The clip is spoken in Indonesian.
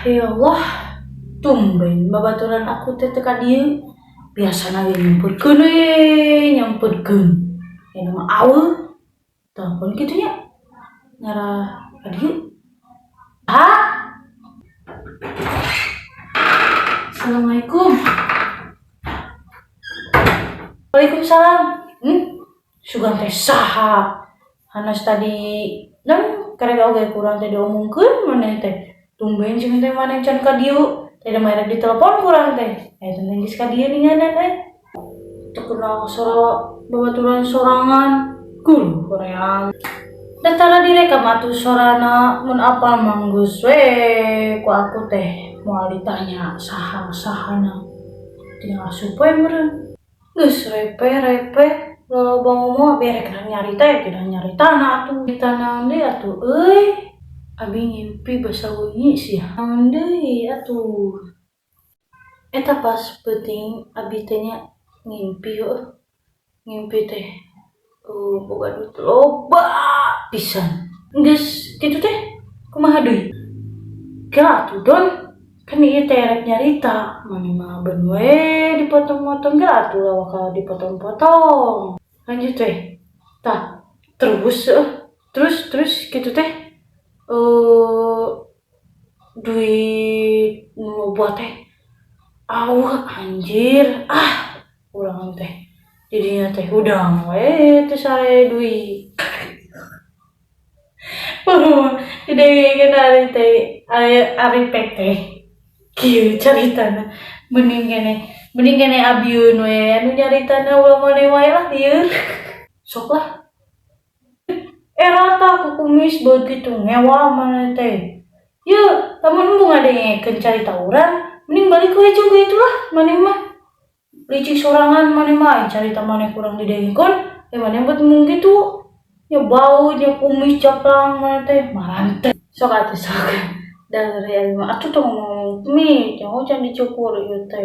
Ya Allah, tumben babaturan aku teh teka dieu. Biasana ge nyempetkeun. Ya nama aweul. Telepon kitu nya. Ngarah ka dieu. Assalamualaikum. Waalaikumsalam. Sugan teh saha? Hanas tadi karek oge kurang teh diomongkeun maneh teh. Tumben jeung teh maneh can ka dieu. Teh da merek ditelepon kurang teh. Teh geus ka dieu ninganan teu kenal babaturan sorangan. Hoream. Da tara direkam atuh sorana mun apal mah geus we ku aku teh moal ditanya sahana. Tinggal asup we meureun. Geus repe loloba ngomong berek nyarita ya tidak nyaritana atuh. Ditana deui atuh euy. Abi ngimpi basa weungi sia. Naon deui atuh. Eta pas peuting abi teh nya ngimpi heueuh. Ngimpi teh boga duit loba pisan. Geus kitu teh kumaha deui? Geura atuh Don. Kan ieu teh rek nyarita, maneh mah beun we dipotong-potong geura atuh lawak dipotong-potong. Lanjut we. Tah, terus kitu teh duit nu loba teh anjir urang teh didinya teh udang we teu sare duit. Didengekeun ari PT kieu caritana. Mending kene abieun we anu nyaritana ulah maneh wae lah lieur. Sok lah. Era tah ku kumis begitu ngewa maneh teh. Yeuh, lamun embung ngadengekeun carita urang, mending balik we juga itulah maneh mah. Licik sorangan maneh mah carita maneh kurang didengekeun, maneh bet mung kitu. Nya bau nya kumis caplang maneh teh marante. Sok atuh sok. Da atuh tong ngomong mi, jangan dicukur ieu teh.